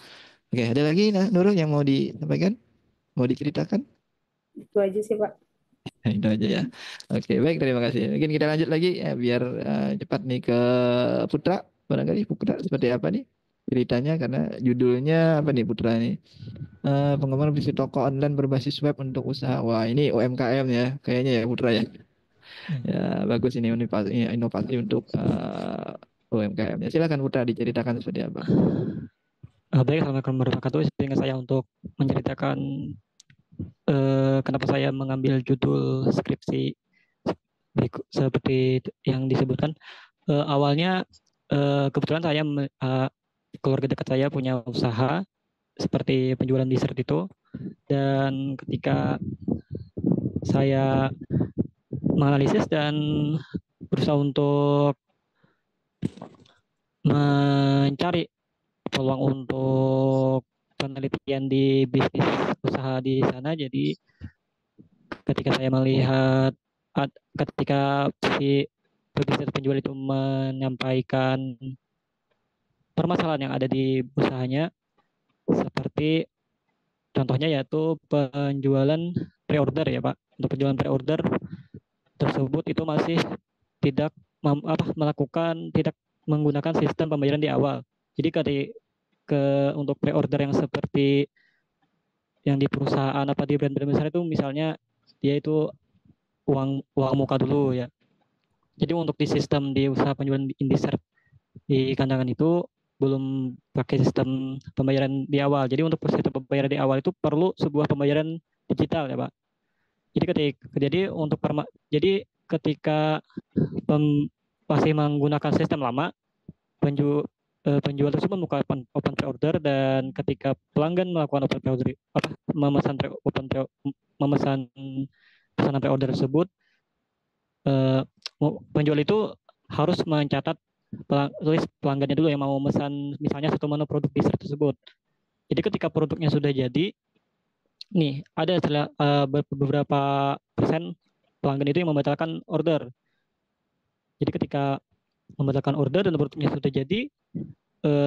Oke, ada lagi nah Nurul yang mau disampaikan, mau diceritakan? Itu aja sih, Pak. Itu aja ya. Oke, baik, terima kasih. Mungkin kita lanjut lagi ya biar cepat nih ke Putra. Barangkali Putra seperti apa nih ceritanya karena judulnya apa nih Putra ini? Pengembangan bisnis toko online berbasis web untuk usaha. Wah, ini UMKM ya, kayaknya ya Putra ya. Ya, bagus ini inovasi untuk UMKM. Ya, silakan Putra diceritakan seperti apa. Baik, Assalamualaikum warahmatullahi wabarakatuh. Sehingga saya untuk menceritakan kenapa saya mengambil judul skripsi seperti yang disebutkan. Awalnya kebetulan saya keluarga dekat saya punya usaha seperti penjualan dessert itu, dan ketika saya menganalisis dan berusaha untuk mencari peluang untuk penelitian di bisnis usaha di sana. Jadi ketika saya melihat ketika si pebisnis penjual itu menyampaikan permasalahan yang ada di usahanya, seperti contohnya yaitu penjualan pre-order ya Pak. Untuk penjualan pre-order tersebut itu masih tidak tidak menggunakan sistem pembayaran di awal. Jadi untuk pre-order yang seperti yang di perusahaan di brand-brand besar itu, misalnya dia itu uang muka dulu ya. Jadi untuk di sistem di usaha penjualan indisert di kandangan itu belum pakai sistem pembayaran di awal. Jadi untuk sistem pembayaran di awal itu perlu sebuah pembayaran digital ya Pak. Jadi ketika masih menggunakan sistem lama, penjual tersebut membuka open pre-order, dan ketika pelanggan melakukan open pre-order memesan pesanan pre-order tersebut, penjual itu harus mencatat list pelanggannya dulu yang mau memesan misalnya satu menu produk dessert tersebut. Jadi ketika produknya sudah jadi, nih ada beberapa persen pelanggan itu yang membatalkan order. Jadi ketika membatalkan order dan produknya sudah jadi,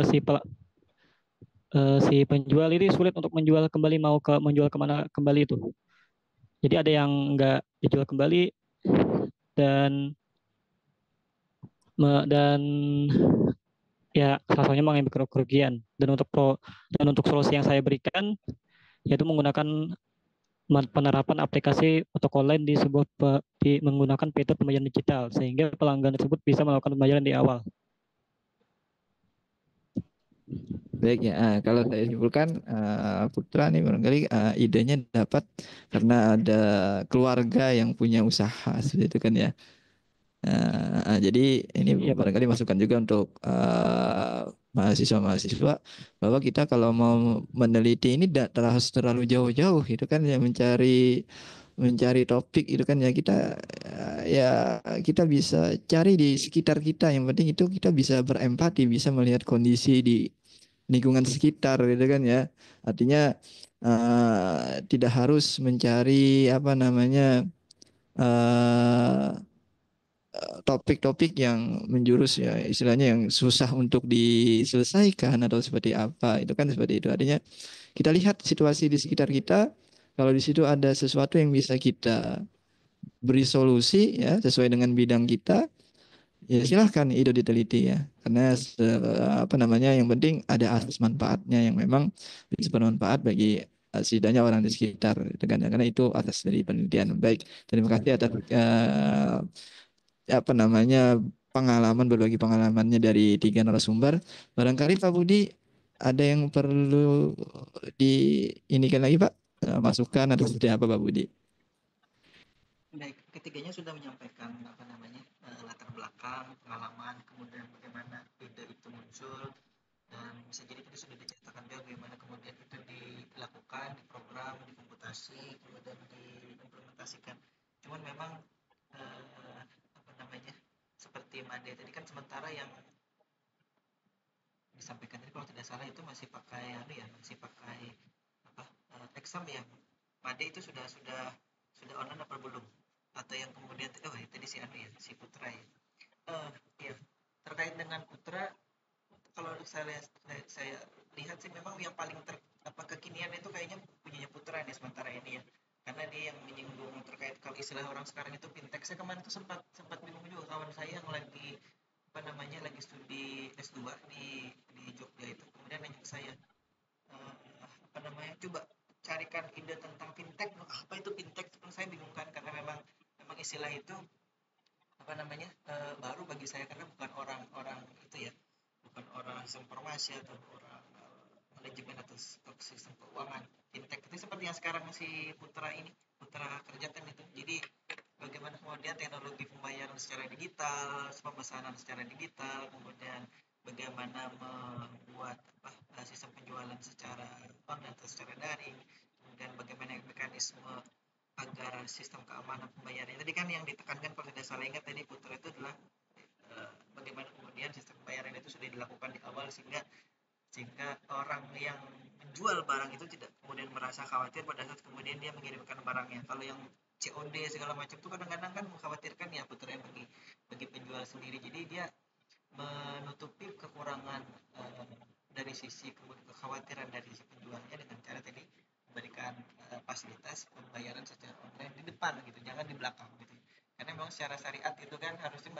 si penjual ini sulit untuk menjual kembali, menjual kemana kembali itu. Jadi ada yang nggak dijual kembali, dan ya salah satunya mengalami kerugian. Dan untuk solusi yang saya berikan yaitu menggunakan penerapan aplikasi toko online menggunakan fitur pembayaran digital, sehingga pelanggan tersebut bisa melakukan pembayaran di awal. Baik ya, kalau saya simpulkan Putra nih barangkali idenya dapat karena ada keluarga yang punya usaha seperti itu kan ya. Jadi ini Iya, Pak. barangkali masukan juga untuk mahasiswa-mahasiswa bahwa kita kalau mau meneliti ini tidak terlalu jauh-jauh itu kan ya, mencari topik itu kan ya, kita bisa cari di sekitar kita. Yang penting itu kita bisa berempati, bisa melihat kondisi di lingkungan sekitar gitu kan ya. Artinya tidak harus mencari apa namanya topik-topik yang menjurus ya, istilahnya yang susah untuk diselesaikan atau seperti apa. Itu kan seperti itu. Artinya kita lihat situasi di sekitar kita, kalau di situ ada sesuatu yang bisa kita beri solusi ya sesuai dengan bidang kita, ya silahkan itu diteliti ya. Karena apa namanya, yang penting ada asas manfaatnya yang memang bisa bermanfaat bagi setidaknya orang di sekitar, gitu kan. Karena itu asas dari penelitian. Baik, terima kasih atas apa namanya berbagi pengalamannya dari 3 narasumber. Barangkali Pak Budi ada yang perlu diinikan lagi Pak, masukan atau seperti apa Pak Budi? Baik, ketiganya sudah menyampaikan latar belakang, pengalaman, kemudian bagaimana ide itu muncul, dan bisa jadi tadi sudah diceritakan juga bagaimana kemudian itu dilakukan, diprogram, dikomputasi, kemudian diimplementasikan. Cuman memang seperti Made tadi kan, sementara yang disampaikan tadi kalau tidak salah itu masih pakai exam ya. Made itu sudah online apa belum? Atau yang kemudian tadi si Putra ya. Iya, terkait dengan Putra, kalau saya lihat sih memang yang paling kekinian itu kayaknya punyanya Putra nih sementara ini ya. Karena dia yang menyinggung terkait kalau istilah orang sekarang itu fintech. Saya kemarin tuh sempat bingung juga, kawan saya yang lagi lagi studi S2 di Jogja itu kemudian nanya ke saya, coba carikan ide tentang fintech. Apa itu fintech? Saya bingung kan, karena memang istilah itu baru bagi saya, karena bukan orang itu ya, bukan orang sistem informasi atau orang manajemen atau sistem keuangan. Fintech itu seperti yang sekarang si Putra kerjakan itu. Jadi bagaimana kemudian teknologi pembayaran secara digital, pemesanan secara digital, kemudian bagaimana membuat sistem penjualan secara online atau secara daring, kemudian bagaimana mekanisme agar sistem keamanan pembayaran. Tadi kan yang ditekankan, kalau tidak salah ingat tadi Putra, itu adalah bagaimana kemudian sistem pembayaran itu sudah dilakukan di awal sehingga orang yang menjual barang itu tidak kemudian merasa khawatir pada saat kemudian dia mengirimkan barangnya. Kalau yang COD segala macam itu kadang-kadang kan mengkhawatirkan ya Putra, yang bagi penjual sendiri. Jadi dia menutupi kekurangan dari sisi kekhawatiran dari si penjualnya dengan cara tadi memberikan fasilitas pembayaran secara online di depan gitu, jangan di belakang gitu. Karena memang secara syariat itu kan harusnya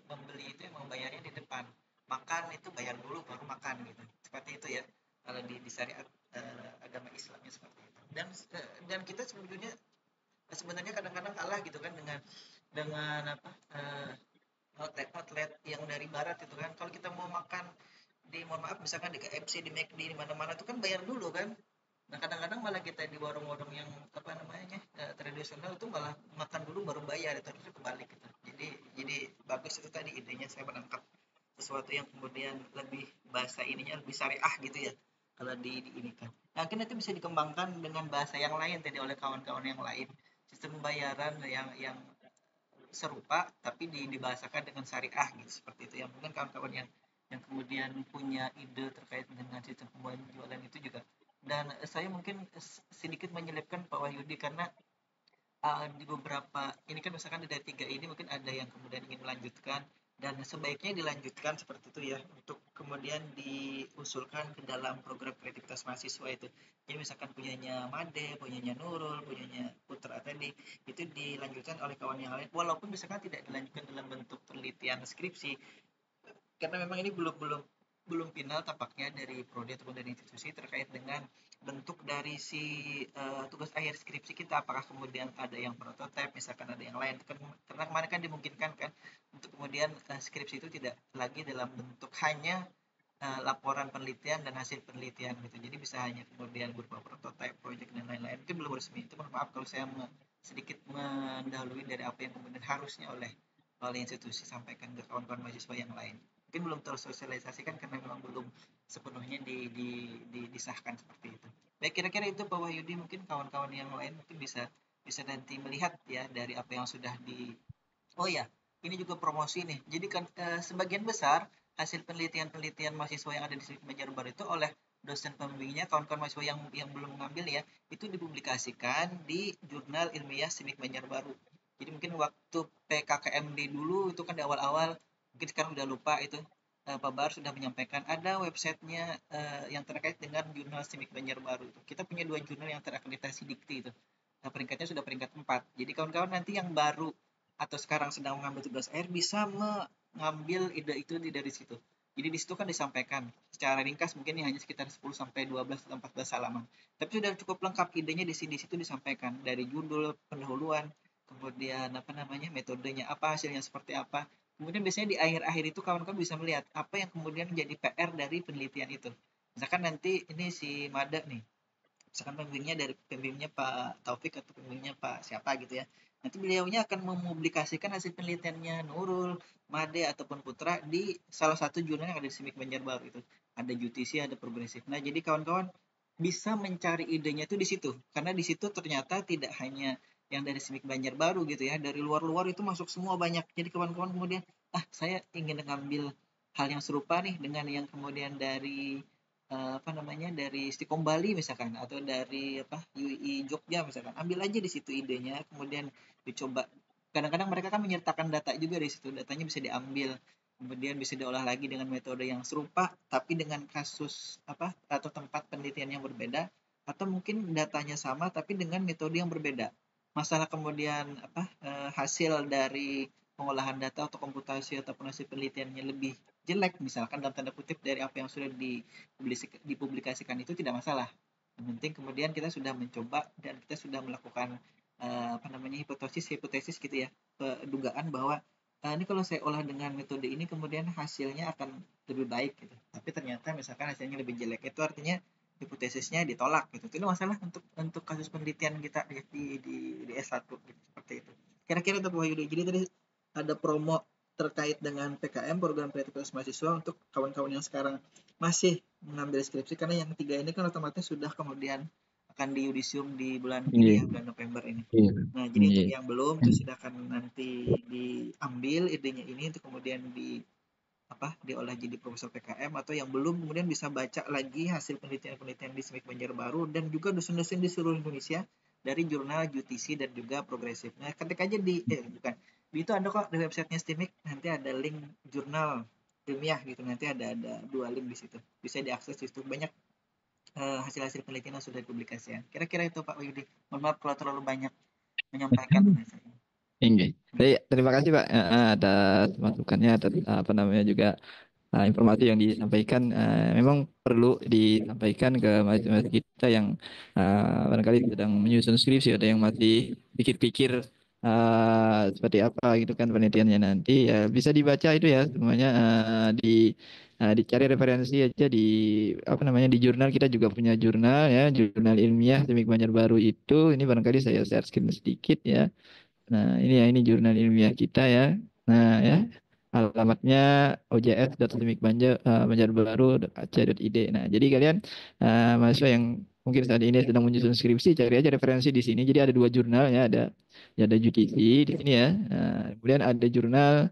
membeli itu yang membayarnya di depan. Makan itu bayar dulu baru makan gitu. Seperti itu ya kalau di syariat agama Islamnya seperti itu. Dan kita sebenarnya kadang-kadang kalah gitu kan dengan outlet yang dari barat itu kan. Kalau kita mau makan mohon maaf misalkan di KFC, di McD, di mana-mana itu kan bayar dulu kan. Nah kadang-kadang malah kita di warung-warung yang tradisional itu malah makan dulu baru bayar, itu harusnya kebalik gitu. Jadi bagus itu tadi idenya, saya menangkap sesuatu yang kemudian lebih bahasa ininya lebih syariah gitu ya kalau ini kan. Nah akhirnya itu bisa dikembangkan dengan bahasa yang lain tadi oleh kawan-kawan yang lain, sistem pembayaran yang serupa tapi dibahasakan dengan syariah gitu, seperti itu ya. Mungkin kawan-kawan yang kemudian punya ide terkait dengan sistem penjualan itu juga. Dan saya mungkin sedikit menyelipkan Pak Wahyudi, karena di beberapa ini kan misalkan dari 3 ini mungkin ada yang kemudian ingin melanjutkan, dan sebaiknya dilanjutkan seperti itu ya, untuk kemudian diusulkan ke dalam program kreativitas mahasiswa itu. Jadi misalkan punyanya Made, punyanya Nurul, punyanya Putra tadi, itu dilanjutkan oleh kawan yang lain, walaupun misalkan tidak dilanjutkan dalam bentuk penelitian skripsi, karena memang ini belum final tampaknya dari prodi ataupun dari institusi terkait dengan bentuk dari si tugas akhir skripsi kita, apakah kemudian ada yang prototipe, misalkan ada yang lain. Karena kemarin kan dimungkinkan kan untuk kemudian skripsi itu tidak lagi dalam bentuk hanya laporan penelitian dan hasil penelitian gitu. Jadi bisa hanya kemudian berupa prototipe, project dan lain-lain. Mungkin belum resmi. Itu mohon maaf kalau saya sedikit mendahului dari apa yang kemudian harusnya oleh institusi sampaikan ke kawan-kawan mahasiswa yang lain. Mungkin belum tersosialisasikan karena memang belum sepenuhnya disahkan seperti itu. Baik, kira-kira itu Pak Wahyudi. Mungkin kawan-kawan yang lain mungkin bisa nanti melihat ya dari apa yang sudah oh ya, ini juga promosi nih. Jadi kan sebagian besar hasil penelitian mahasiswa yang ada di Banjarbaru itu oleh dosen pembimbingnya, kawan-kawan mahasiswa yang belum mengambil ya, itu dipublikasikan di jurnal ilmiah Simik Banjarbaru. Jadi mungkin waktu PKKMD dulu itu kan di awal-awal, mungkin sekarang udah lupa itu, Pak Bar sudah menyampaikan ada websitenya yang terkait dengan jurnal Simik Banjarbaru. Kita punya 2 jurnal yang terakreditasi Dikti itu. Nah, peringkatnya sudah peringkat 4. Jadi kawan-kawan nanti yang baru atau sekarang sedang mengambil tugas akhir bisa mengambil ide itu dari situ. Jadi di situ kan disampaikan secara ringkas, mungkin hanya sekitar 10 sampai 12 atau 14 halaman. Tapi sudah cukup lengkap idenya di situ disampaikan, dari judul, pendahuluan, kemudian metodenya apa, hasilnya seperti apa. Kemudian biasanya di akhir-akhir itu kawan-kawan bisa melihat apa yang kemudian menjadi PR dari penelitian itu. Misalkan nanti ini si Mada nih, misalkan pembimbingnya Pak Taufik atau pembimbingnya Pak siapa gitu ya. Nanti beliaunya akan mempublikasikan hasil penelitiannya Nurul, Made ataupun Putra di salah satu jurnal yang ada di Simik Banjarbaru itu. Ada UTC, ada progresif. Nah, jadi kawan-kawan bisa mencari idenya itu di situ. Karena di situ ternyata tidak hanya yang dari Simik Banjarbaru gitu ya, dari luar-luar itu masuk semua banyak. Jadi kawan-kawan kemudian, saya ingin mengambil hal yang serupa nih dengan yang kemudian dari dari Stikom Bali misalkan, atau dari UI Jogja misalkan. Ambil aja di situ idenya, kemudian dicoba kadang-kadang mereka kan menyertakan data juga di situ, datanya bisa diambil, kemudian bisa diolah lagi dengan metode yang serupa, tapi dengan kasus atau tempat penelitian yang berbeda, atau mungkin datanya sama tapi dengan metode yang berbeda. Masalah kemudian hasil dari pengolahan data atau komputasi ataupun hasil penelitiannya lebih jelek, misalkan dalam tanda kutip dari apa yang sudah dipublikasikan itu tidak masalah. Yang penting kemudian kita sudah mencoba dan kita sudah melakukan hipotesis gitu ya, dugaan bahwa ini kalau saya olah dengan metode ini kemudian hasilnya akan lebih baik gitu. Tapi ternyata misalkan hasilnya lebih jelek, itu artinya hipotesisnya ditolak gitu. Itu masalah untuk kasus penelitian kita di S1 gitu, seperti itu. Kira-kira itu Pak Wahyudi. Jadi tadi ada promo terkait dengan PKM, program kreativitas mahasiswa, untuk kawan-kawan yang sekarang masih mengambil skripsi, karena yang 3 ini kan otomatis sudah kemudian akan di yudisium di bulan ini ya, bulan November ini. Nah, jadi untuk yang belum itu silakan nanti diambil idenya ini untuk kemudian diolah jadi profesor PKM, atau yang belum kemudian bisa baca lagi hasil penelitian-penelitian di SMIK Banjarbaru dan juga dosen-dosen di seluruh Indonesia dari jurnal UTC dan juga progresif. Nah, ketik aja di itu ada kok di websitenya STIMIK, nanti ada link jurnal ilmiah gitu, nanti ada 2 link di situ, bisa diakses di situ, banyak hasil-hasil penelitian yang sudah dipublikasikan. Kira-kira itu Pak Wahyudi. Mohon maaf kalau terlalu banyak menyampaikan. Terima kasih Pak atas masukannya, atas apa namanya juga informasi yang disampaikan. Memang perlu disampaikan ke mahasiswa kita yang barangkali sedang menyusun skripsi atau yang masih pikir-pikir seperti apa gitu kan penelitiannya nanti. Ya, bisa dibaca itu ya semuanya, dicari referensi aja di apa namanya di jurnal. Kita juga punya jurnal ya, jurnal ilmiah SMIK Banjarbaru itu. Ini barangkali saya share screen sedikit ya. Nah, ini jurnal ilmiah kita ya. Nah, ya. Alamatnya ojs.banjarbaru.ac.id. Nah, jadi kalian mahasiswa yang mungkin saat ini sedang menyusun skripsi, cari aja referensi di sini. Jadi ada 2 jurnal ya, ada UTC di sini ya. Kemudian ada jurnal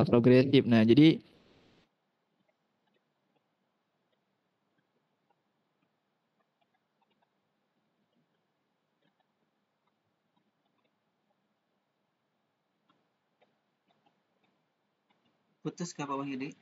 progresif. Nah, jadi Putus kah Pak Wahyudi?